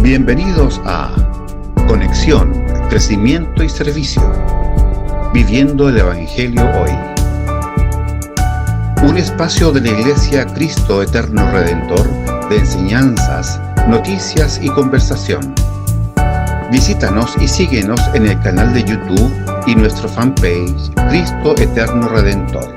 Bienvenidos a Conexión, Crecimiento y Servicio, Viviendo el Evangelio Hoy. Un espacio de la Iglesia Cristo Eterno Redentor de enseñanzas, noticias y conversación. Visítanos y síguenos en el canal de YouTube y nuestro fanpage Cristo Eterno Redentor.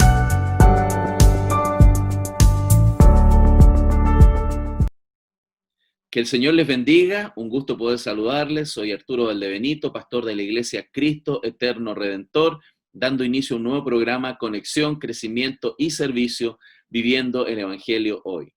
Que el Señor les bendiga, un gusto poder saludarles. Soy Arturo Valdebenito, pastor de la Iglesia Cristo Eterno Redentor, dando inicio a un nuevo programa, Conexión, Crecimiento y Servicio, Viviendo el Evangelio Hoy.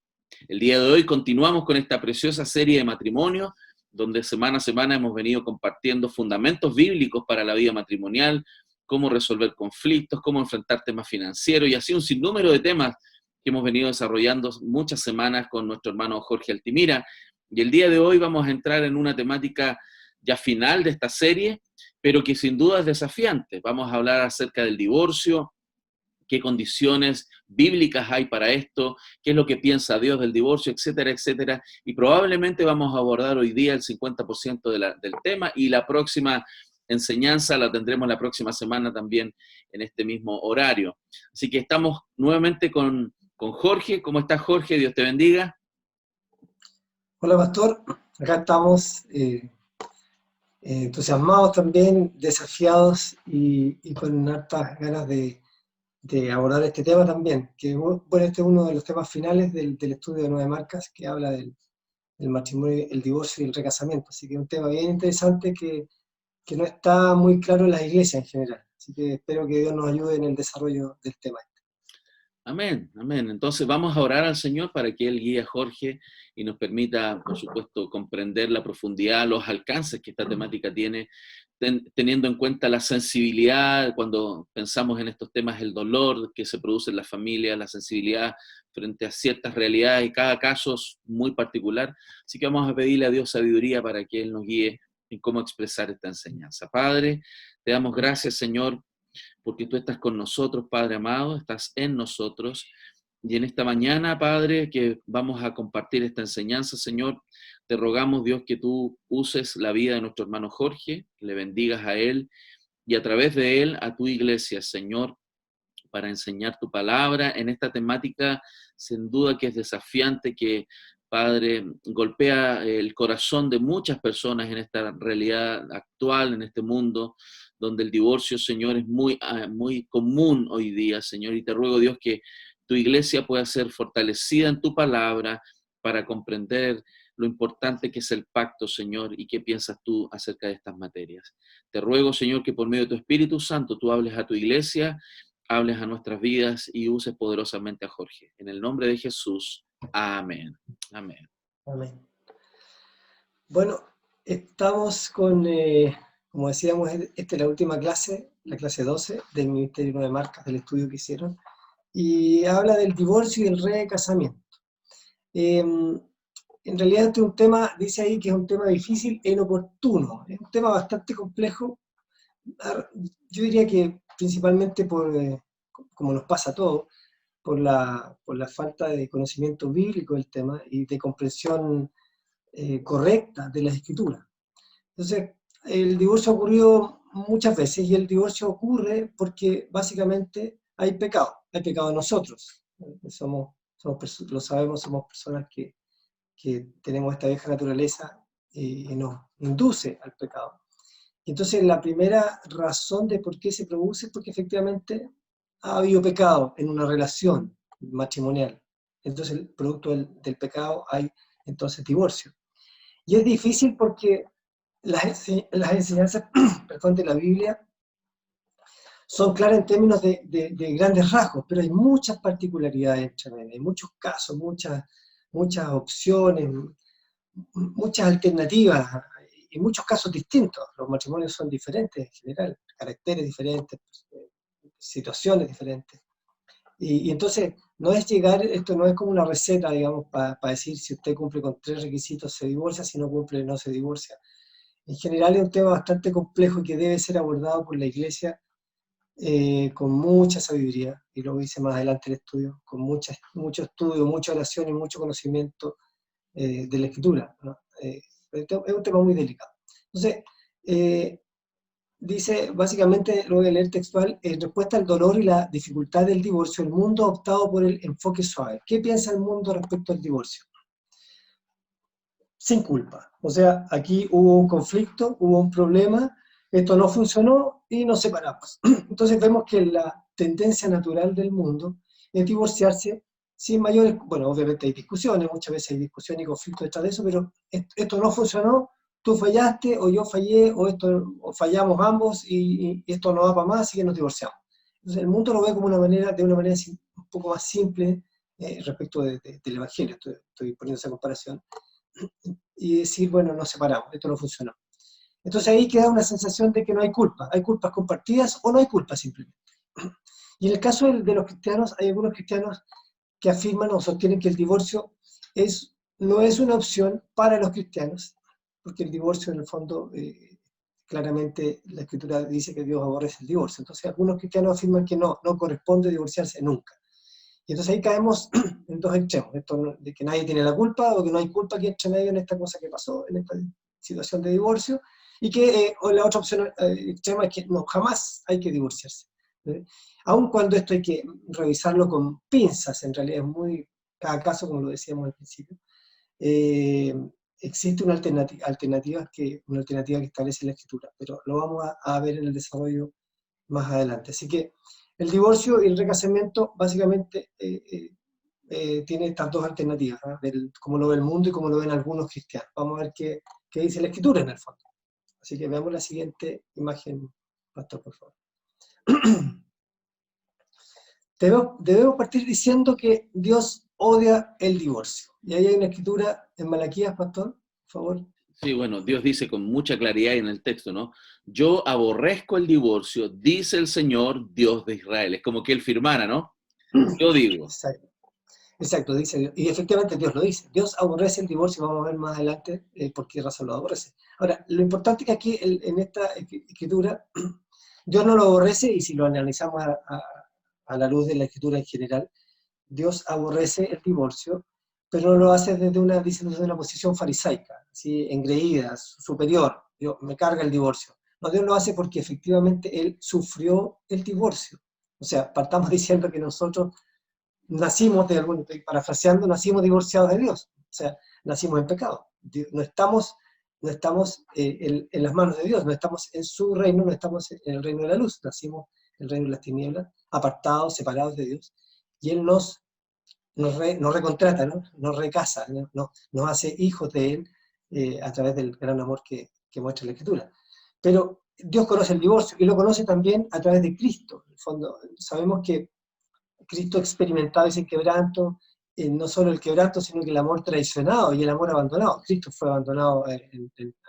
El día de hoy continuamos con esta preciosa serie de matrimonio, donde semana a semana hemos venido compartiendo fundamentos bíblicos para la vida matrimonial, cómo resolver conflictos, cómo enfrentar temas financieros, y así un sinnúmero de temas que hemos venido desarrollando muchas semanas con nuestro hermano Jorge Altimira. Y el día de hoy vamos a entrar en una temática ya final de esta serie, pero que sin duda es desafiante. Vamos a hablar acerca del divorcio, qué condiciones bíblicas hay para esto, qué es lo que piensa Dios del divorcio, etcétera, etcétera. Y probablemente vamos a abordar hoy día el 50% del tema, y la próxima enseñanza la tendremos la próxima semana también en este mismo horario. Así que estamos nuevamente con Jorge. ¿Cómo estás, Jorge? Dios te bendiga. Hola, pastor. Acá estamos entusiasmados también, desafiados y con hartas ganas de abordar este tema también, que bueno, este es uno de los temas finales del estudio de 9 marcas, que habla del matrimonio, el divorcio y el recasamiento. Así que es un tema bien interesante que no está muy claro en las iglesias en general. Así que espero que Dios nos ayude en el desarrollo del tema. Amén, amén. Entonces vamos a orar al Señor para que Él guíe a Jorge y nos permita, por supuesto, comprender la profundidad, los alcances que esta temática tiene, teniendo en cuenta la sensibilidad, cuando pensamos en estos temas, el dolor que se produce en la familia, la sensibilidad frente a ciertas realidades, y cada caso es muy particular. Así que vamos a pedirle a Dios sabiduría para que Él nos guíe en cómo expresar esta enseñanza. Padre, te damos gracias, Señor, porque tú estás con nosotros, Padre amado, estás en nosotros. Y en esta mañana, Padre, que vamos a compartir esta enseñanza, Señor, te rogamos, Dios, que tú uses la vida de nuestro hermano Jorge, que le bendigas a él y a través de él a tu iglesia, Señor, para enseñar tu palabra en esta temática, sin duda que es desafiante, que, Padre, golpea el corazón de muchas personas en esta realidad actual, en este mundo, donde el divorcio, Señor, es muy común hoy día, Señor, y te ruego, Dios, que tu iglesia pueda ser fortalecida en tu palabra para comprender lo importante que es el pacto, Señor, y qué piensas tú acerca de estas materias. Te ruego, Señor, que por medio de tu Espíritu Santo tú hables a tu iglesia, hables a nuestras vidas y uses poderosamente a Jorge. En el nombre de Jesús, amén. Amén. Amén. Bueno, estamos con, como decíamos, esta es la última clase, la clase 12 del Ministerio 9 Marcas, del estudio que hicieron, y habla del divorcio y el recasamiento. En realidad este es un tema, dice ahí que es un tema difícil e inoportuno, es un tema bastante complejo. Yo diría que principalmente como nos pasa a todos, por la falta de conocimiento bíblico del tema y de comprensión correcta de las escrituras. Entonces, el divorcio ha ocurrido muchas veces, y el divorcio ocurre porque básicamente hay pecado en nosotros. Lo sabemos, somos personas que tenemos esta vieja naturaleza y nos induce al pecado. Entonces, la primera razón de por qué se produce es porque efectivamente ha habido pecado en una relación matrimonial. Entonces, el producto del pecado hay entonces divorcio. Y es difícil porque las enseñanzas perdón, de la Biblia son claras en términos de grandes rasgos, pero hay muchas particularidades entre medio, hay muchos casos, muchas opciones, muchas alternativas, y muchos casos distintos. Los matrimonios son diferentes en general, caracteres diferentes, situaciones diferentes. Y entonces, esto no es como una receta, digamos, para decir si usted cumple con 3 requisitos se divorcia, si no cumple no se divorcia. En general es un tema bastante complejo y que debe ser abordado por la Iglesia con mucha sabiduría, y lo dice más adelante el estudio, con mucho estudio, mucha oración y mucho conocimiento de la Escritura, ¿no? Es un tema muy delicado. Entonces, dice, básicamente, lo voy a leer textual, en respuesta al dolor y la dificultad del divorcio, el mundo ha optado por el enfoque suave. ¿Qué piensa el mundo respecto al divorcio? Sin culpa. O sea, aquí hubo un conflicto, hubo un problema, esto no funcionó y nos separamos. Entonces vemos que la tendencia natural del mundo es divorciarse sin mayores, bueno, obviamente hay discusiones, muchas veces hay discusión y conflicto detrás de eso, pero esto no funcionó, tú fallaste o yo fallé o fallamos ambos y esto no va para más, así que nos divorciamos. Entonces el mundo lo ve como de una manera un poco más simple respecto del Evangelio, estoy poniendo esa comparación, y decir, bueno, nos separamos, esto no funcionó. Entonces ahí queda una sensación de que no hay culpa, hay culpas compartidas o no hay culpa simplemente. Y en el caso de los cristianos, hay algunos cristianos que afirman o sostienen que el divorcio no es una opción para los cristianos, porque el divorcio en el fondo, claramente la Escritura dice que Dios aborrece el divorcio. Entonces algunos cristianos afirman que no corresponde divorciarse nunca. Y entonces ahí caemos en dos extremos, esto de que nadie tiene la culpa o que no hay culpa aquí entre medio en esta cosa que pasó, en esta situación de divorcio, y que o la otra opción extrema es que no, jamás hay que divorciarse. Aun cuando esto hay que revisarlo con pinzas, en realidad es cada caso, como lo decíamos al principio, existe una alternativa que establece la Escritura, pero lo vamos a ver en el desarrollo más adelante. Así que el divorcio y el recasamiento básicamente tiene estas dos alternativas, cómo lo ve el mundo y cómo lo ven algunos cristianos. Vamos a ver qué dice la Escritura en el fondo. Así que veamos la siguiente imagen, pastor, por favor. Debemos partir diciendo que Dios odia el divorcio. Y ahí hay una escritura en Malaquías, pastor, por favor. Sí, bueno, Dios dice con mucha claridad en el texto, ¿no? Yo aborrezco el divorcio, dice el Señor, Dios de Israel. Es como que Él firmara, ¿no? Yo digo. Exacto, dice Dios. Y efectivamente Dios lo dice. Dios aborrece el divorcio, vamos a ver más adelante por qué razón lo aborrece. Ahora, lo importante es que aquí, en esta escritura, Dios no lo aborrece, y si lo analizamos a la luz de la escritura en general, Dios aborrece el divorcio, pero no lo hace desde una posición farisaica, así, engreída, superior. Dios me carga el divorcio. No, Dios lo hace porque efectivamente Él sufrió el divorcio. O sea, partamos diciendo que nosotros nacimos, parafraseando, nacimos divorciados de Dios. O sea, nacimos en pecado. No estamos en las manos de Dios, no estamos en su reino, no estamos en el reino de la luz. Nacimos en el reino de las tinieblas, apartados, separados de Dios. Y Él nos recontrata, nos recasa, nos hace hijos de Él a través del gran amor que muestra la Escritura. Pero Dios conoce el divorcio y lo conoce también a través de Cristo. En el fondo, sabemos que Cristo experimentaba ese quebranto, no solo el quebranto, sino que el amor traicionado y el amor abandonado. Cristo fue abandonado al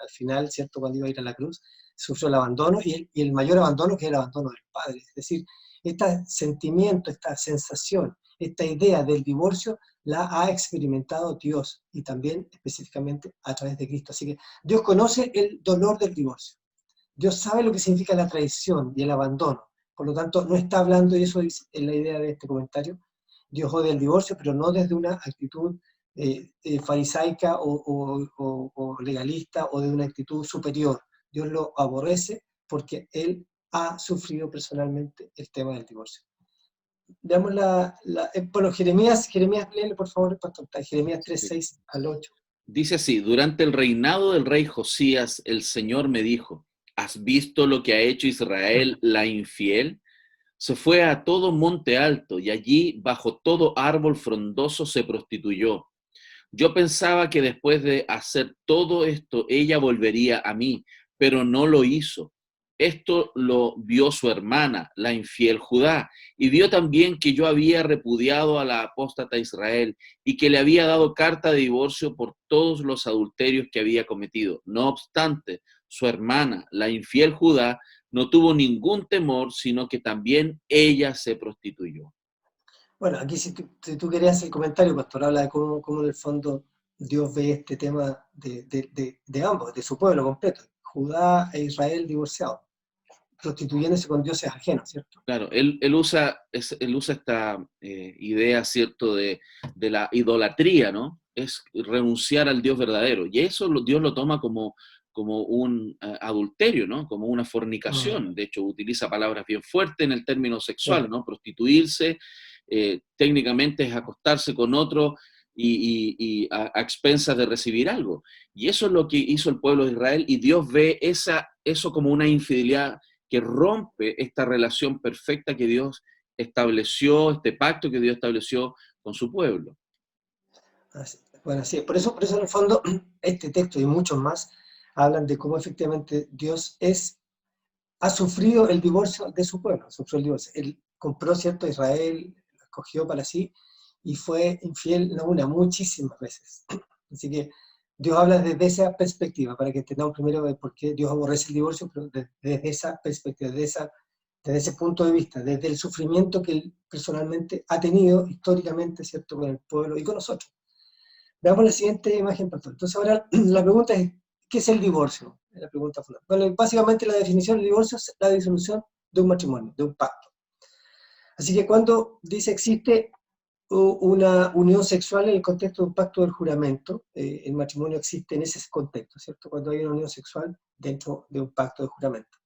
final, ¿cierto? Cuando iba a ir a la cruz, sufrió el abandono y el mayor abandono, que es el abandono del Padre. Es decir, este sentimiento, esta sensación, esta idea del divorcio la ha experimentado Dios, y también específicamente a través de Cristo. Así que Dios conoce el dolor del divorcio. Dios sabe lo que significa la traición y el abandono. Por lo tanto, no está hablando, y eso es la idea de este comentario, Dios odia el divorcio, pero no desde una actitud farisaica o legalista, o de una actitud superior. Dios lo aborrece porque Él ha sufrido personalmente el tema del divorcio. Veamos bueno, Jeremías, léele por favor, pastor, Jeremías 3, 6 al 8. Dice así: durante el reinado del rey Josías, el Señor me dijo, ¿has visto lo que ha hecho Israel, la infiel? Se fue a todo monte alto y allí, bajo todo árbol frondoso, se prostituyó. Yo pensaba que después de hacer todo esto, ella volvería a mí, pero no lo hizo. Esto lo vio su hermana, la infiel Judá, y vio también que yo había repudiado a la apóstata Israel y que le había dado carta de divorcio por todos los adulterios que había cometido. No obstante, su hermana, la infiel Judá, no tuvo ningún temor, sino que también ella se prostituyó. Bueno, aquí si tú querías el comentario, pastor, habla de cómo en el fondo Dios ve este tema de ambos, de su pueblo completo, Judá e Israel divorciados, prostituyéndose con dioses ajenos, ¿cierto? Claro, él usa esta idea, ¿cierto?, de la idolatría, ¿no? es renunciar al Dios verdadero. Y eso Dios lo toma como un adulterio, ¿no? Como una fornicación. De hecho, utiliza palabras bien fuertes en el término sexual, ¿no? Prostituirse, técnicamente es acostarse con otro y a expensas de recibir algo. Y eso es lo que hizo el pueblo de Israel, y Dios ve eso como una infidelidad que rompe esta relación perfecta que Dios estableció, este pacto que Dios estableció con su pueblo. Bueno, sí, por eso en el fondo este texto y muchos más hablan de cómo efectivamente Dios ha sufrido el divorcio de su pueblo, sufrió el divorcio. Él compró, ¿cierto?, a Israel, lo escogió para sí, y fue infiel, no una, muchísimas veces. Así que Dios habla desde esa perspectiva, para que entendamos primero de por qué Dios aborrece el divorcio, pero desde esa perspectiva, desde ese punto de vista, desde el sufrimiento que él personalmente ha tenido históricamente, ¿cierto?, con el pueblo y con nosotros. Veamos la siguiente imagen, pastor. Entonces ahora la pregunta es, ¿qué es el divorcio? Es la pregunta fundamental. Bueno, básicamente la definición del divorcio es la disolución de un matrimonio, de un pacto. Así que cuando dice existe una unión sexual en el contexto de un pacto del juramento, el matrimonio existe en ese contexto, ¿cierto? Cuando hay una unión sexual dentro de un pacto de juramento.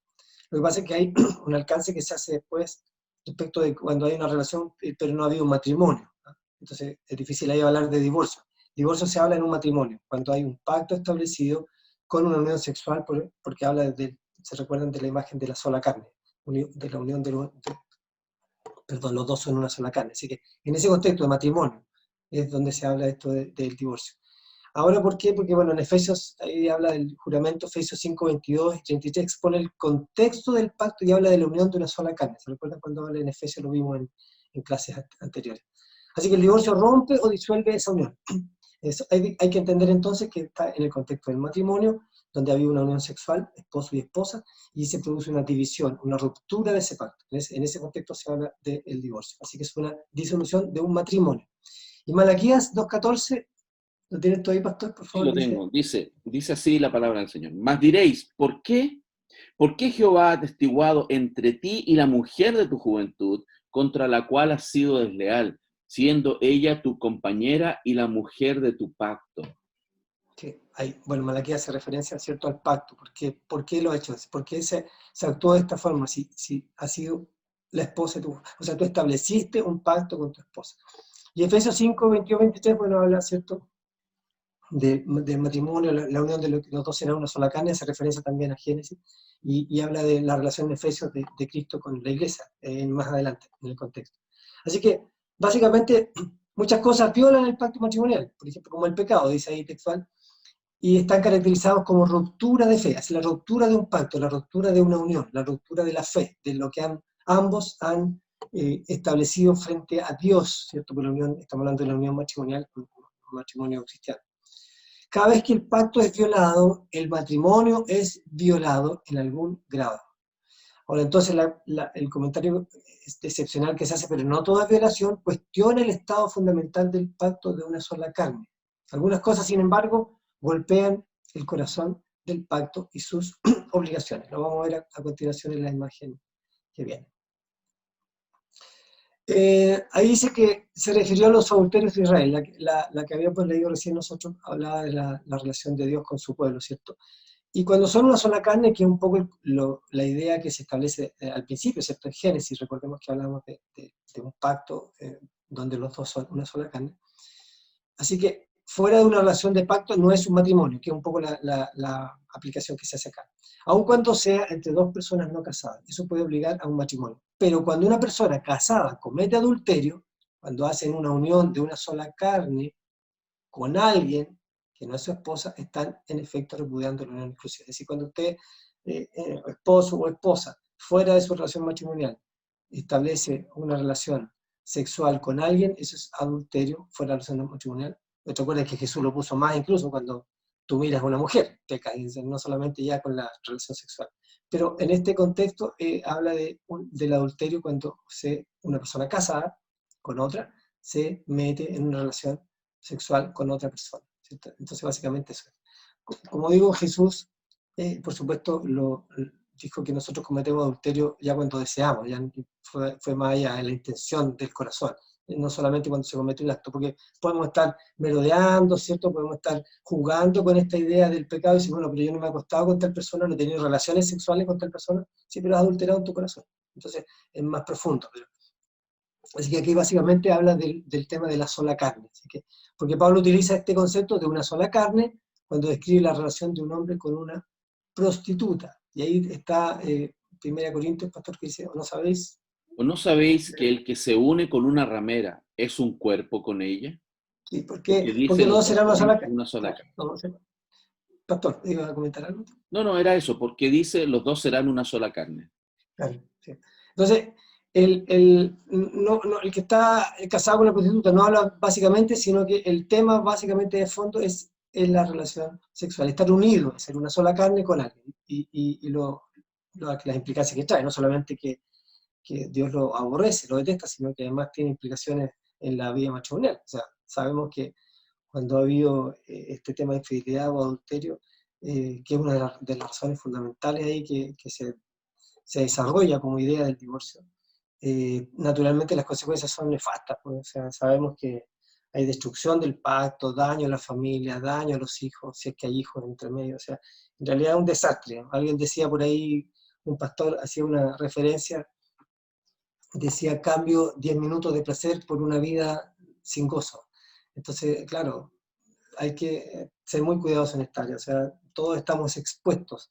Lo que pasa es que hay un alcance que se hace después respecto de cuando hay una relación, pero no ha habido un matrimonio, ¿no? Entonces es difícil ahí hablar de divorcio. Divorcio se habla en un matrimonio, cuando hay un pacto establecido con una unión sexual, porque habla se recuerdan de la imagen de la sola carne, de la unión perdón, los dos son una sola carne. Así que en ese contexto de matrimonio es donde se habla esto del divorcio. Ahora, ¿por qué? Porque, bueno, en Efesios, ahí habla del juramento, Efesios 5, 22 y 33, expone el contexto del pacto y habla de la unión de una sola carne. ¿Se recuerdan cuando habla en Efesios? Lo vimos en clases anteriores. Así que el divorcio rompe o disuelve esa unión. Hay que entender entonces que está en el contexto del matrimonio, donde había una unión sexual, esposo y esposa, y se produce una división, una ruptura de ese pacto. En ese contexto se habla del divorcio. Así que es una disolución de un matrimonio. Y Malaquías 2.14, ¿lo tienes tú ahí, pastor, por Sí, favor? lo tengo. Dice así la palabra del Señor. Mas diréis, ¿por qué? ¿Por qué Jehová ha atestiguado entre ti y la mujer de tu juventud, contra la cual has sido desleal, siendo ella tu compañera y la mujer de tu pacto? Sí, bueno, Malaquías hace referencia, ¿cierto?, al pacto. ¿Por qué lo ha hecho? ¿Por qué se actuó de esta forma? Si ha sido la esposa de tu... O sea, tú estableciste un pacto con tu esposa. Y Efesios 5, 22, 23, bueno, habla, ¿cierto?, del matrimonio, la unión de los dos serán una sola carne, hace referencia también a Génesis, y habla de la relación de Efesios de Cristo con la iglesia, más adelante, en el contexto. Así que, básicamente, muchas cosas violan el pacto matrimonial, por ejemplo, como el pecado, dice ahí textual, y están caracterizados como ruptura de fe, es la ruptura de un pacto, la ruptura de una unión, la ruptura de la fe, de lo que ambos han establecido frente a Dios, ¿cierto? Por la unión, estamos hablando de la unión matrimonial, un matrimonio cristiano. Cada vez que el pacto es violado, el matrimonio es violado en algún grado. Ahora, entonces, el comentario excepcional que se hace, pero no toda violación, cuestiona el estado fundamental del pacto de una sola carne. Algunas cosas, sin embargo, golpean el corazón del pacto y sus obligaciones. Lo vamos a ver a continuación en la imagen que viene. Ahí dice que se refirió a los adulterios de Israel, la que habíamos leído recién nosotros, hablaba de la relación de Dios con su pueblo, ¿cierto? Y cuando son una sola carne, que es un poco la idea que se establece al principio, ¿cierto? En Génesis, recordemos que hablamos de un pacto donde los dos son una sola carne. Así que fuera de una relación de pacto no es un matrimonio, que es un poco la aplicación que se hace acá. Aun cuando sea entre dos personas no casadas, eso puede obligar a un matrimonio. Pero cuando una persona casada comete adulterio, cuando hacen una unión de una sola carne con alguien que no es su esposa, están en efecto repudiando la unión exclusiva. Es decir, cuando usted, esposo o esposa, fuera de su relación matrimonial, establece una relación sexual con alguien, eso es adulterio fuera de la relación matrimonial. Te acuerdas que Jesús lo puso más incluso cuando tú miras a una mujer, peca, no solamente ya con la relación sexual. Pero en este contexto habla del adulterio cuando una persona casada con otra se mete en una relación sexual con otra persona, ¿cierto? Entonces básicamente eso. Como digo, Jesús, por supuesto, dijo que nosotros cometemos adulterio ya cuando deseamos, ya fue más allá de la intención del corazón. no solamente cuando se comete un acto, porque podemos estar merodeando, ¿cierto? Podemos estar jugando con esta idea del pecado y decir, bueno, pero yo no me he acostado con tal persona, no he tenido relaciones sexuales con tal persona, sí, pero has adulterado en tu corazón. Entonces es más profundo. Así que aquí básicamente habla del tema de la sola carne. Así que, porque Pablo utiliza este concepto de una sola carne cuando describe la relación de un hombre con una prostituta. Y ahí está 1 Corintios, pastor, que dice, ¿o no sabéis? ¿O no sabéis que el que se une con una ramera es un cuerpo con ella? ¿Y por Porque qué? dice Porque los los dos dos serán una sola serán carne. una sola Claro, carne. no sé. Pastor, ¿iba a comentar algo? No, no, era eso, porque dice los dos serán una sola carne. Claro, sí. Entonces, el que está casado con la prostituta no habla básicamente, sino que el tema básicamente de fondo es la relación sexual, estar unido, ser una sola carne con alguien, y las implicancias que trae, no solamente que Dios lo aborrece, lo detesta, sino que además tiene implicaciones en la vida matrimonial. O sea, sabemos que cuando ha habido este tema de infidelidad o adulterio, que es una de las razones fundamentales ahí que se desarrolla como idea del divorcio, naturalmente las consecuencias son nefastas, pues. O sea, sabemos que hay destrucción del pacto, daño a la familia, daño a los hijos, si es que hay hijos entre medio. O sea, en realidad es un desastre. Alguien decía por ahí, un pastor hacía una referencia, decía, cambio 10 minutos de placer por una vida sin gozo. Entonces, claro, hay que ser muy cuidadosos en esta área. O sea, todos estamos expuestos,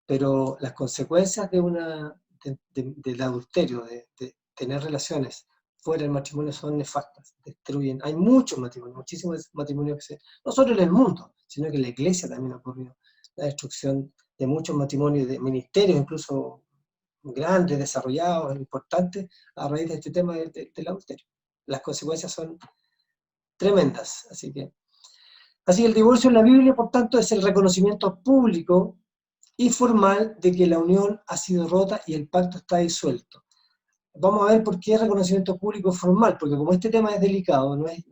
pero las consecuencias del adulterio, de tener relaciones fuera del matrimonio son nefastas, destruyen. Hay muchos matrimonios, muchísimos matrimonios no solo en el mundo, sino que en la iglesia también ha ocurrido la destrucción de muchos matrimonios, de ministerios incluso grandes, desarrollados, importantes, a raíz de este tema del adulterio. Las consecuencias son tremendas, Así que el divorcio en la Biblia, por tanto, es el reconocimiento público y formal de que la unión ha sido rota y el pacto está disuelto. Vamos a ver por qué reconocimiento público formal, porque como este tema es delicado, no es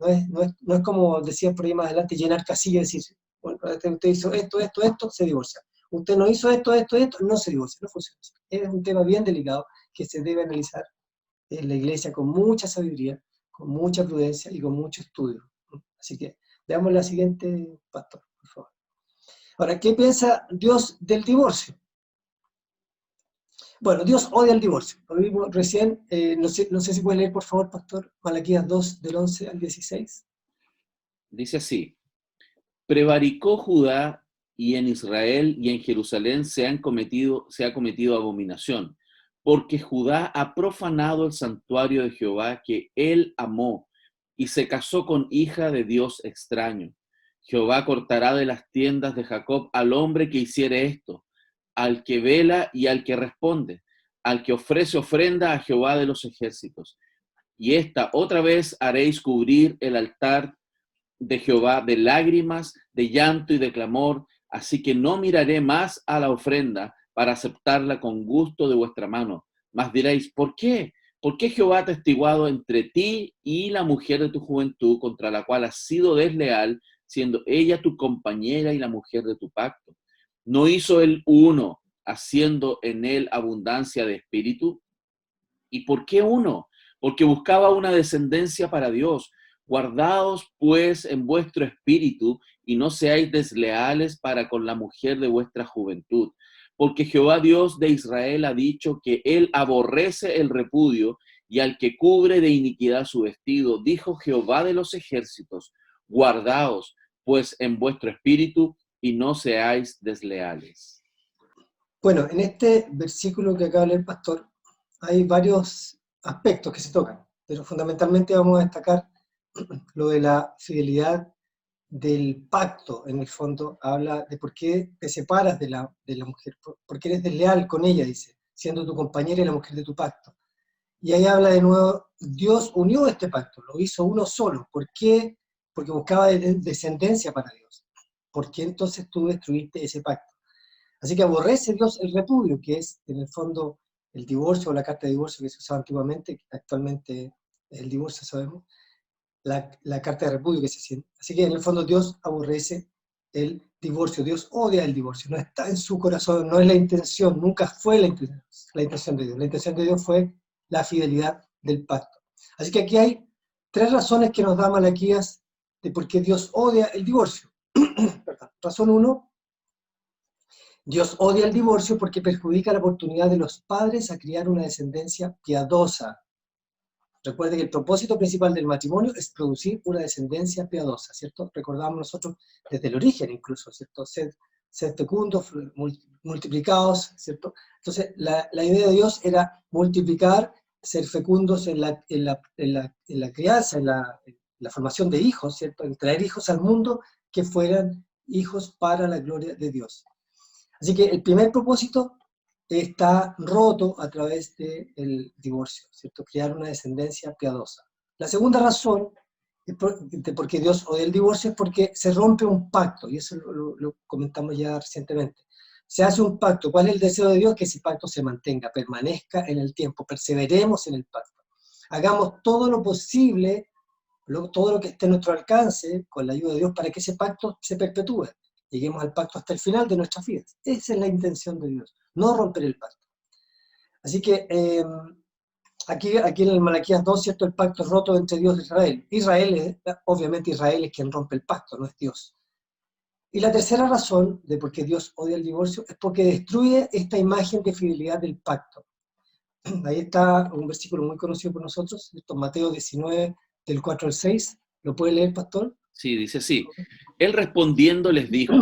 como decía por ahí más adelante, llenar casillas y decir, bueno, usted hizo esto, se divorcia. Usted no hizo esto, no se divorcia, no funciona así. Es un tema bien delicado que se debe analizar en la iglesia con mucha sabiduría, con mucha prudencia y con mucho estudio. Así que veamos la siguiente, pastor, por favor. Ahora, ¿qué piensa Dios del divorcio? Bueno, Dios odia el divorcio. Lo vimos recién, no sé si puede leer, por favor, pastor, Malaquías 2, del 11 al 16. Dice así: prevaricó Judá, y en Israel y en Jerusalén se ha cometido abominación, porque Judá ha profanado el santuario de Jehová que él amó, y se casó con hija de Dios extraño. Jehová cortará de las tiendas de Jacob al hombre que hiciere esto, al que vela y al que responde, al que ofrece ofrenda a Jehová de los ejércitos. Y esta otra vez haréis cubrir el altar de Jehová de lágrimas, de llanto y de clamor, así que no miraré más a la ofrenda para aceptarla con gusto de vuestra mano. Mas diréis, ¿por qué? ¿Por qué Jehová ha testiguado entre ti y la mujer de tu juventud, contra la cual has sido desleal, siendo ella tu compañera y la mujer de tu pacto? ¿No hizo él uno, haciendo en él abundancia de espíritu? ¿Y por qué uno? Porque buscaba una descendencia para Dios. Guardaos pues en vuestro espíritu y no seáis desleales para con la mujer de vuestra juventud. Porque Jehová Dios de Israel ha dicho que él aborrece el repudio y al que cubre de iniquidad su vestido. Dijo Jehová de los ejércitos: guardaos pues en vuestro espíritu y no seáis desleales. Bueno, en este versículo que acaba de leer el pastor, hay varios aspectos que se tocan, pero fundamentalmente vamos a destacar lo de la fidelidad del pacto. En el fondo habla de por qué te separas de la mujer, por qué eres desleal con ella, dice, siendo tu compañera y la mujer de tu pacto. Y ahí habla de nuevo, Dios unió este pacto, lo hizo uno solo. ¿Por qué? Porque buscaba descendencia para Dios. ¿Por qué entonces tú destruiste ese pacto? Así que aborrece Dios el repudio, que es en el fondo el divorcio o la carta de divorcio que se usaba antiguamente, actualmente el divorcio sabemos, la carta de repudio que se siente. Así que en el fondo Dios aborrece el divorcio, Dios odia el divorcio, no está en su corazón, no es la intención, nunca fue la intención de Dios. La intención de Dios fue la fidelidad del pacto. Así que aquí hay tres razones que nos da Malaquías de por qué Dios odia el divorcio. Perdón. Razón 1, Dios odia el divorcio porque perjudica la oportunidad de los padres a criar una descendencia piadosa. Recuerde que el propósito principal del matrimonio es producir una descendencia piadosa, ¿cierto? Recordamos nosotros desde el origen incluso, ¿cierto? Sed fecundos, multiplicados, ¿cierto? Entonces, la idea de Dios era multiplicar, ser fecundos en la crianza, en la formación de hijos, ¿cierto? En traer hijos al mundo que fueran hijos para la gloria de Dios. Así que el primer propósito está roto a través del divorcio, ¿cierto? Crear una descendencia piadosa. La segunda razón de por qué Dios odia el divorcio es porque se rompe un pacto, y eso lo comentamos ya recientemente. Se hace un pacto. ¿Cuál es el deseo de Dios? Que ese pacto se mantenga, permanezca en el tiempo, perseveremos en el pacto. Hagamos todo lo posible, todo lo que esté a nuestro alcance, con la ayuda de Dios, para que ese pacto se perpetúe. Lleguemos al pacto hasta el final de nuestras vidas. Esa es la intención de Dios, no romper el pacto. Así que aquí en el Malaquías 2, ¿cierto? El pacto es roto entre Dios e Israel. Obviamente Israel es quien rompe el pacto, no es Dios. Y la tercera razón de por qué Dios odia el divorcio es porque destruye esta imagen de fidelidad del pacto. Ahí está un versículo muy conocido por nosotros, ¿cierto? Mateo 19, del 4 al 6. ¿Lo puede leer, pastor? Sí, dice así. Él respondiendo les dijo,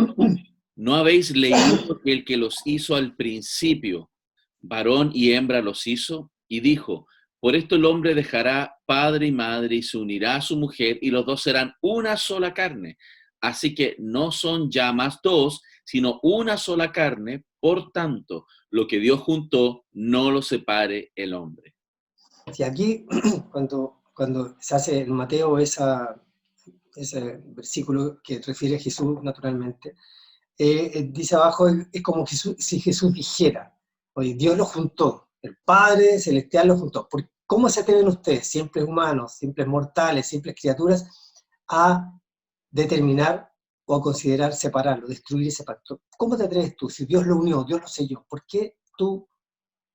¿no habéis leído que el que los hizo al principio, varón y hembra los hizo? Y dijo, por esto el hombre dejará padre y madre y se unirá a su mujer y los dos serán una sola carne. Así que no son ya más dos, sino una sola carne. Por tanto, lo que Dios juntó, no lo separe el hombre. Y aquí, cuando se hace en Mateo ese versículo que refiere a Jesús naturalmente, dice abajo, es como si Jesús dijera, oye, Dios lo juntó, el Padre Celestial lo juntó. ¿Cómo se atreven ustedes, simples humanos, simples mortales, simples criaturas, a determinar o a considerar separarlo, destruir ese pacto? ¿Cómo te atreves tú? Si Dios lo unió, Dios lo selló, ¿por qué tú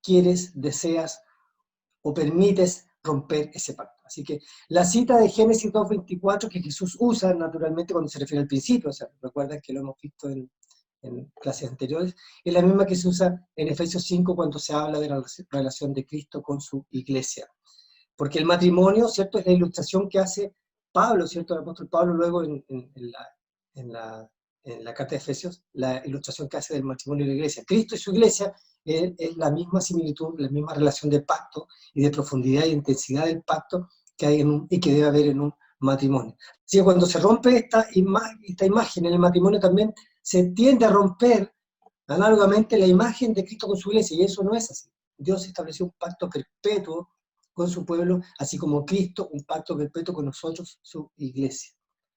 quieres, deseas o permites romper ese pacto? Así que la cita de Génesis 2:24 que Jesús usa naturalmente cuando se refiere al principio, o sea, recuerdan que lo hemos visto en clases anteriores, es la misma que se usa en Efesios 5 cuando se habla de la relación de Cristo con su iglesia. Porque el matrimonio, ¿cierto?, es la ilustración que hace Pablo, ¿cierto?, el apóstol Pablo luego en la carta de Efesios, la ilustración que hace del matrimonio y la iglesia. Cristo y su iglesia es la misma similitud, la misma relación de pacto y de profundidad e intensidad del pacto que hay y que debe haber en un matrimonio. Así que cuando se rompe esta imagen en el matrimonio también se tiende a romper análogamente la imagen de Cristo con su iglesia, y eso no es así. Dios estableció un pacto perpetuo con su pueblo, así como Cristo un pacto perpetuo con nosotros, su iglesia.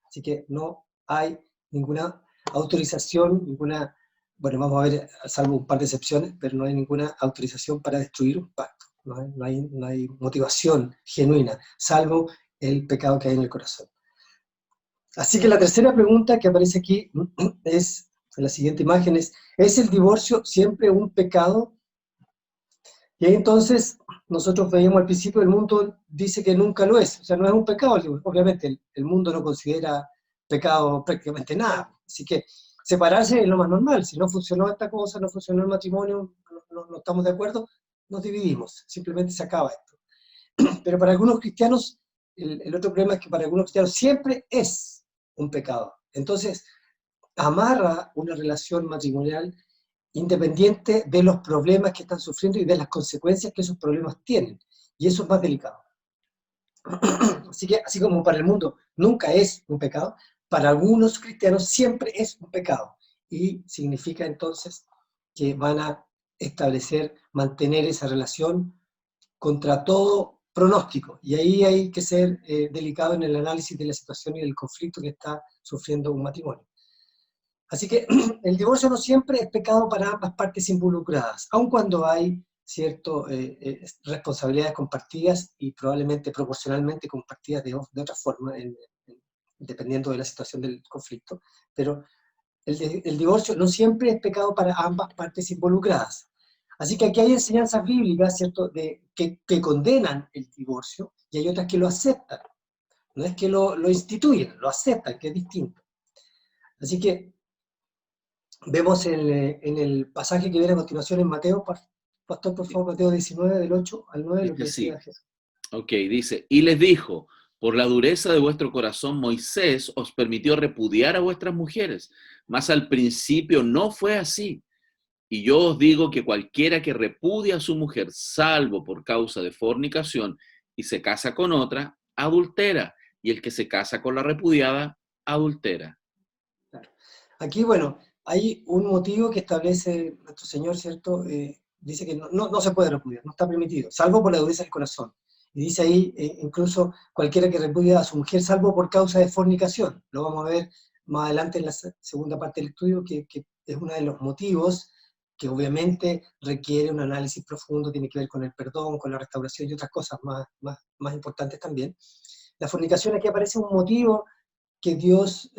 Así que no hay ninguna autorización, bueno, vamos a ver, salvo un par de excepciones, pero no hay ninguna autorización para destruir un pacto. No hay motivación genuina, salvo el pecado que hay en el corazón. Así que la tercera pregunta que aparece aquí es, en la siguiente imagen, ¿es el divorcio siempre un pecado? Y ahí entonces nosotros veíamos al principio, el mundo dice que nunca lo es, o sea, no es un pecado, obviamente el mundo no considera pecado prácticamente nada, así que separarse es lo más normal. Si no funcionó esta cosa, no funcionó el matrimonio, no estamos de acuerdo, nos dividimos, simplemente se acaba esto. Pero para algunos cristianos, el otro problema es que para algunos cristianos siempre es un pecado. Entonces, amarra una relación matrimonial independiente de los problemas que están sufriendo y de las consecuencias que esos problemas tienen. Y eso es más delicado. Así que, así como para el mundo nunca es un pecado, para algunos cristianos siempre es un pecado. Y significa entonces que van a establecer, mantener esa relación contra todo pronóstico. Y ahí hay que ser delicado en el análisis de la situación y del conflicto que está sufriendo un matrimonio. Así que el divorcio no siempre es pecado para ambas partes involucradas, aun cuando hay ciertas responsabilidades compartidas y probablemente proporcionalmente compartidas de otra forma, dependiendo de la situación del conflicto. Pero el divorcio no siempre es pecado para ambas partes involucradas. Así que aquí hay enseñanzas bíblicas, ¿cierto?, que condenan el divorcio y hay otras que lo aceptan. no es que lo instituyen, lo aceptan, que es distinto. Así que vemos en el pasaje que viene a continuación en Mateo, pastor, por favor, Mateo 19, del 8 al 9, lo que Dice decía así. Jesús. Ok, dice, y les dijo, por la dureza de vuestro corazón, Moisés os permitió repudiar a vuestras mujeres, mas al principio no fue así. Y yo os digo que cualquiera que repudia a su mujer, salvo por causa de fornicación, y se casa con otra, adultera. Y el que se casa con la repudiada, adultera. Claro. Aquí, bueno, hay un motivo que establece nuestro Señor, ¿cierto? Dice que no se puede repudiar, no está permitido, salvo por la dureza del corazón. Y dice ahí, incluso cualquiera que repudia a su mujer, salvo por causa de fornicación. Lo vamos a ver más adelante en la segunda parte del estudio, que es uno de los motivos que obviamente requiere un análisis profundo, tiene que ver con el perdón, con la restauración y otras cosas más importantes también. La fornicación, aquí aparece un motivo que Dios,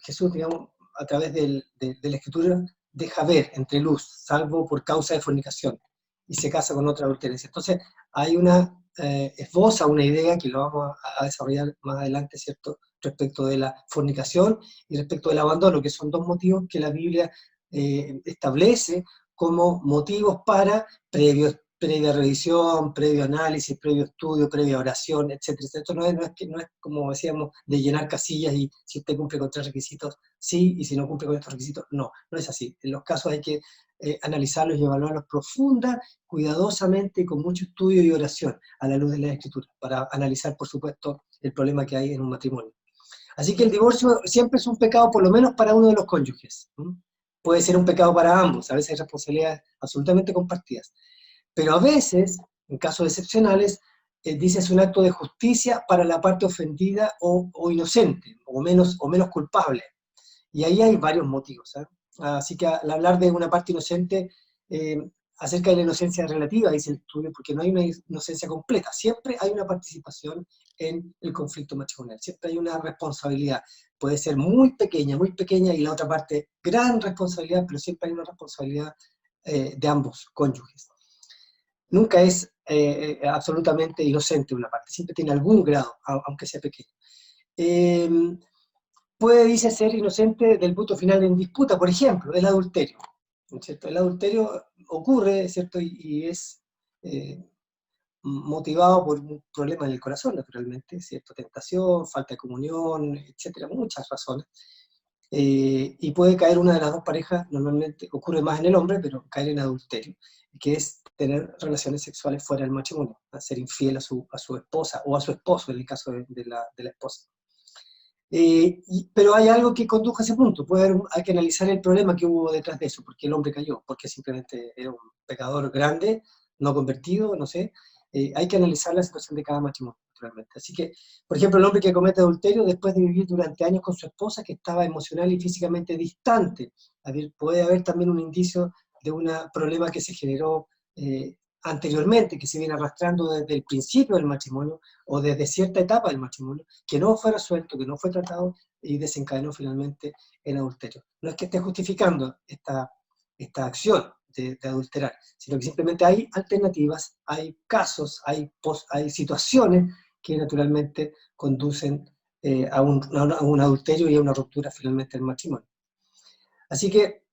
Jesús, digamos, a través de la Escritura, deja ver entre luz, salvo por causa de fornicación, y se casa con otra adulterencia. Entonces, hay esboza una idea que lo vamos a desarrollar más adelante, ¿cierto?, respecto de la fornicación y respecto del abandono, que son dos motivos que la Biblia establece como motivos para previa revisión, previo análisis, previo estudio, previa oración, etcétera. Esto no es como decíamos, de llenar casillas y si usted cumple con 3 requisitos, sí, y si no cumple con estos requisitos, no es así. En los casos hay que analizarlos y evaluarlos profunda, cuidadosamente, con mucho estudio y oración a la luz de la Escritura, para analizar, por supuesto, el problema que hay en un matrimonio. Así que el divorcio siempre es un pecado, por lo menos para uno de los cónyuges. Puede ser un pecado para ambos, a veces hay responsabilidades absolutamente compartidas. Pero a veces, en casos excepcionales, dice es un acto de justicia para la parte ofendida o inocente, o menos culpable. Y ahí hay varios motivos. Así que al hablar de una parte inocente, acerca de la inocencia relativa, dice el estudio, porque no hay una inocencia completa. Siempre hay una participación en el conflicto matrimonial. Siempre hay una responsabilidad. Puede ser muy pequeña, y la otra parte, gran responsabilidad, pero siempre hay una responsabilidad de ambos cónyuges. Nunca es absolutamente inocente una parte, siempre tiene algún grado, aunque sea pequeño. Puede, dice, ser inocente del punto final en disputa, por ejemplo, el adulterio, ¿no es cierto? El adulterio ocurre, ¿cierto? Y es motivado por un problema en el corazón, naturalmente, ¿cierto? Tentación, falta de comunión, etcétera, muchas razones. Y puede caer una de las dos parejas, normalmente ocurre más en el hombre, pero caer en adulterio, que es tener relaciones sexuales fuera del matrimonio, ser infiel a su esposa o a su esposo, en el caso de la esposa. Pero hay algo que condujo a ese punto, hay que analizar el problema que hubo detrás de eso, porque el hombre cayó, porque simplemente era un pecador grande, no convertido, no sé. Hay que analizar la situación de cada matrimonio, naturalmente. Así que, por ejemplo, el hombre que comete adulterio después de vivir durante años con su esposa, que estaba emocional y físicamente distante, puede haber también un indicio de un problema que se generó anteriormente, que se viene arrastrando desde el principio del matrimonio o desde cierta etapa del matrimonio, que no fue resuelto, que no fue tratado y desencadenó finalmente en adulterio. No es que esté justificando esta acción de adulterar, sino que simplemente hay alternativas, hay casos, hay situaciones que naturalmente conducen a un adulterio y a una ruptura finalmente del matrimonio. Así que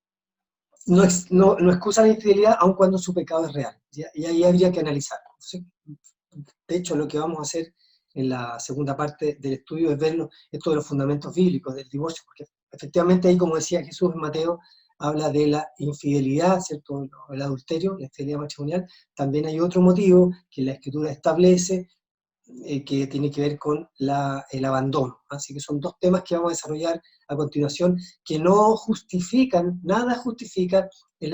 no excusa la infidelidad aun cuando su pecado es real, ¿ya? Y ahí habría que analizarlo. De hecho, lo que vamos a hacer en la segunda parte del estudio es ver esto de los fundamentos bíblicos del divorcio, porque efectivamente ahí, como decía Jesús en Mateo, habla de la infidelidad, ¿cierto?, el adulterio, la infidelidad matrimonial. También hay otro motivo que la Escritura establece, que tiene que ver con el abandono. Así que son dos temas que vamos a desarrollar a continuación, que no justifican, nada justifica el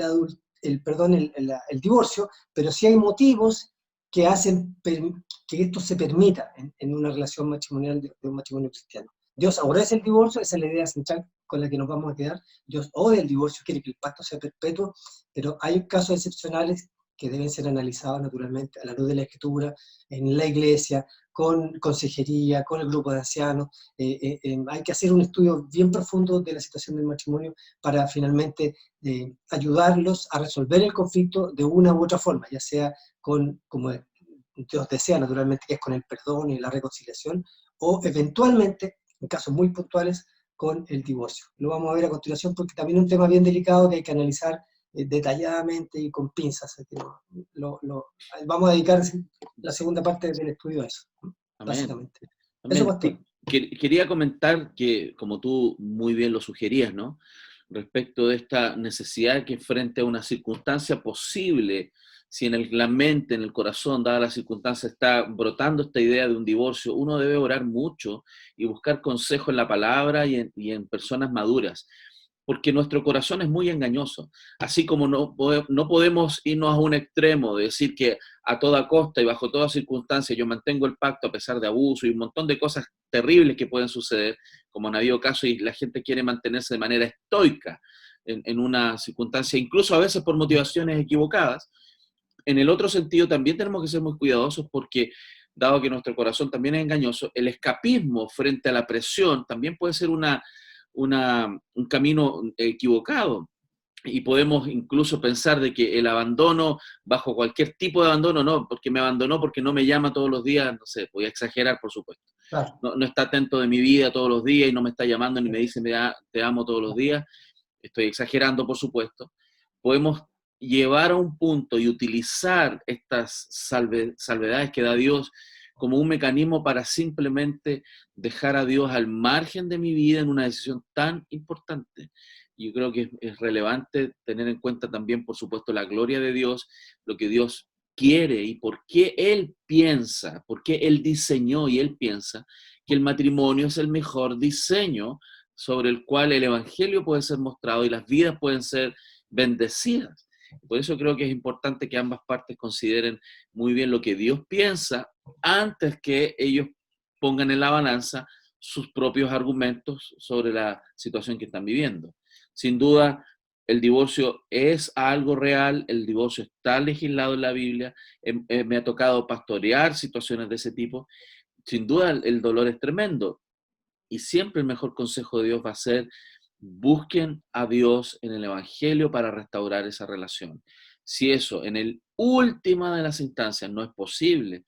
divorcio, pero sí hay motivos que hacen que esto se permita en una relación matrimonial de un matrimonio cristiano. Dios aborrece el divorcio, esa es la idea central con la que nos vamos a quedar. Dios odia el divorcio, quiere que el pacto sea perpetuo, pero hay casos excepcionales que deben ser analizados naturalmente a la luz de la Escritura, en la iglesia, con consejería, con el grupo de ancianos. Hay que hacer un estudio bien profundo de la situación del matrimonio para finalmente ayudarlos a resolver el conflicto de una u otra forma, ya sea como Dios desea naturalmente, que es con el perdón y la reconciliación, o eventualmente, en casos muy puntuales, con el divorcio. Lo vamos a ver a continuación porque también es un tema bien delicado que hay que analizar detalladamente y con pinzas. Así que vamos a dedicar la segunda parte del estudio a eso, Amén. básicamente. Eso, Amén. pastor. Quería comentar que, como tú muy bien lo sugerías, ¿no? Respecto de esta necesidad que frente a una circunstancia posible, si en la mente, en el corazón, dada la circunstancia, está brotando esta idea de un divorcio, uno debe orar mucho y buscar consejo en la palabra y en personas maduras, porque nuestro corazón es muy engañoso. Así como no podemos irnos a un extremo de decir que a toda costa y bajo toda circunstancia yo mantengo el pacto a pesar de abuso y un montón de cosas terribles que pueden suceder, como han habido casos y la gente quiere mantenerse de manera estoica en una circunstancia, incluso a veces por motivaciones equivocadas. En el otro sentido también tenemos que ser muy cuidadosos porque, dado que nuestro corazón también es engañoso, el escapismo frente a la presión también puede ser un camino equivocado. Y podemos incluso pensar de que el abandono, bajo cualquier tipo de abandono, no, porque me abandonó porque no me llama todos los días, no sé, voy a exagerar, por supuesto. Claro. No está atento de mi vida todos los días y no me está llamando ni me dice te amo todos los días. Estoy exagerando, por supuesto. Podemos llevar a un punto y utilizar estas salvedades que da Dios como un mecanismo para simplemente dejar a Dios al margen de mi vida en una decisión tan importante. Yo creo que es relevante tener en cuenta también, por supuesto, la gloria de Dios, lo que Dios quiere y por qué Él piensa, por qué Él diseñó y Él piensa que el matrimonio es el mejor diseño sobre el cual el Evangelio puede ser mostrado y las vidas pueden ser bendecidas. Por eso creo que es importante que ambas partes consideren muy bien lo que Dios piensa antes que ellos pongan en la balanza sus propios argumentos sobre la situación que están viviendo. Sin duda, el divorcio es algo real, el divorcio está legislado en la Biblia, me ha tocado pastorear situaciones de ese tipo. Sin duda, el dolor es tremendo y siempre el mejor consejo de Dios va a ser: busquen a Dios en el Evangelio para restaurar esa relación. Si eso en el última de las instancias no es posible,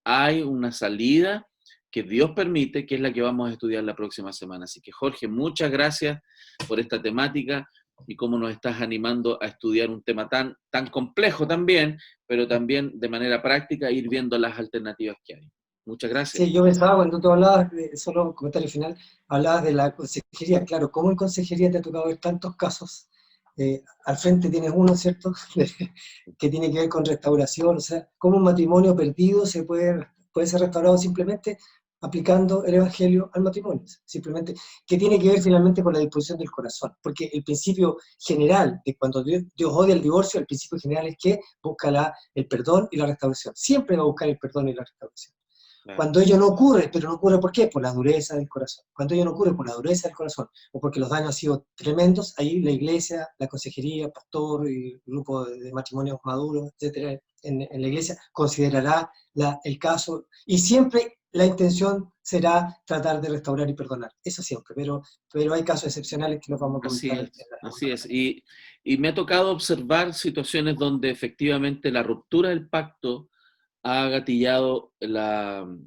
hay una salida que Dios permite, que es la que vamos a estudiar la próxima semana. Así que, Jorge, muchas gracias por esta temática y cómo nos estás animando a estudiar un tema tan complejo también, pero también de manera práctica ir viendo las alternativas que hay. Muchas gracias. Sí, yo pensaba cuando tú hablabas, solo un comentario final, hablabas de la consejería. Claro, ¿cómo en consejería te ha tocado ver tantos casos? Al frente tienes uno, ¿cierto? Que tiene que ver con restauración, o sea, cómo un matrimonio perdido puede ser restaurado simplemente aplicando el Evangelio al matrimonio, simplemente, que tiene que ver finalmente con la disposición del corazón, porque el principio general de cuando Dios odia el divorcio, el principio general es que busca el perdón y la restauración, siempre va a buscar el perdón y la restauración. Cuando ello no ocurre, pero no ocurre ¿por qué? Por la dureza del corazón. Cuando ello no ocurre por la dureza del corazón, o porque los daños han sido tremendos, ahí la iglesia, la consejería, el pastor, y el grupo de matrimonios maduros, etcétera, en la iglesia, considerará el caso, y siempre la intención será tratar de restaurar y perdonar. Eso siempre, pero hay casos excepcionales que los vamos a comentar. Así es. Y me ha tocado observar situaciones donde efectivamente la ruptura del pacto ha gatillado el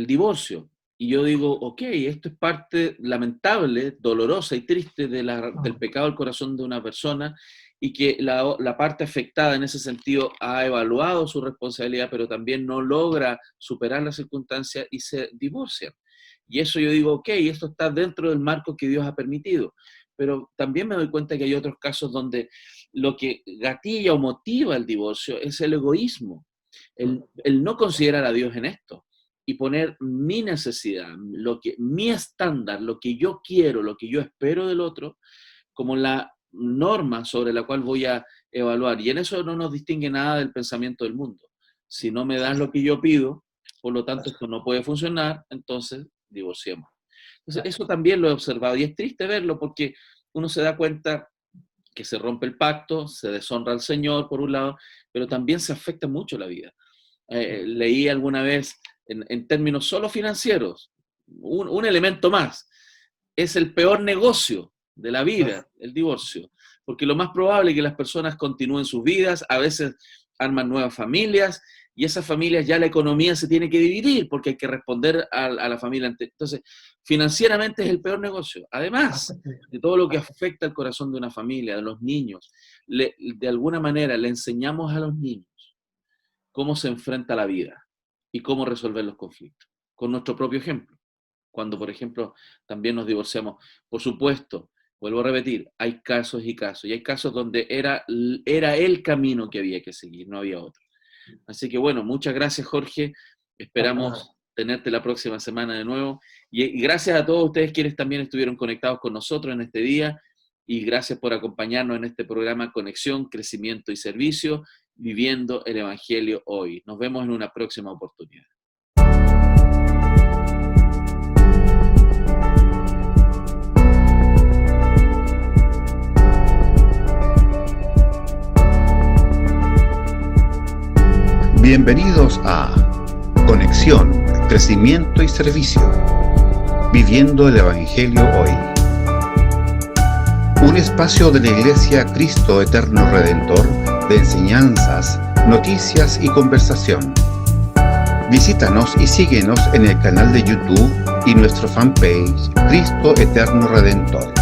divorcio. Y yo digo, ok, esto es parte lamentable, dolorosa y triste del pecado del corazón de una persona y que la parte afectada en ese sentido ha evaluado su responsabilidad, pero también no logra superar la circunstancia y se divorcian. Y eso yo digo, ok, esto está dentro del marco que Dios ha permitido. Pero también me doy cuenta que hay otros casos donde lo que gatilla o motiva el divorcio es el egoísmo. El no considerar a Dios en esto y poner mi necesidad, mi estándar, lo que yo quiero, lo que yo espero del otro, como la norma sobre la cual voy a evaluar. Y en eso no nos distingue nada del pensamiento del mundo. Si no me das lo que yo pido, por lo tanto esto no puede funcionar, entonces divorciemos. Entonces, eso también lo he observado y es triste verlo porque uno se da cuenta que se rompe el pacto, se deshonra al Señor por un lado, pero también se afecta mucho la vida. Leí alguna vez en términos solo financieros, un elemento más, es el peor negocio de la vida, el divorcio, porque lo más probable es que las personas continúen sus vidas, a veces arman nuevas familias y esas familias ya la economía se tiene que dividir porque hay que responder a la familia. Entonces, financieramente es el peor negocio. Además de todo lo que afecta al corazón de una familia, de los niños, de alguna manera le enseñamos a los niños cómo se enfrenta la vida y cómo resolver los conflictos, con nuestro propio ejemplo. Cuando, por ejemplo, también nos divorciamos, por supuesto, vuelvo a repetir, hay casos y casos, y hay casos donde era el camino que había que seguir, no había otro. Así que bueno, muchas gracias, Jorge, esperamos tenerte la próxima semana de nuevo, y gracias a todos ustedes quienes también estuvieron conectados con nosotros en este día, y gracias por acompañarnos en este programa Conexión, Crecimiento y Servicio, viviendo el Evangelio hoy. Nos vemos en una próxima oportunidad. Bienvenidos a Conexión, Crecimiento y Servicio, viviendo el Evangelio hoy. Un espacio de la Iglesia Cristo Eterno Redentor de enseñanzas, noticias y conversación. Visítanos y síguenos en el canal de YouTube y nuestro fanpage Cristo Eterno Redentor.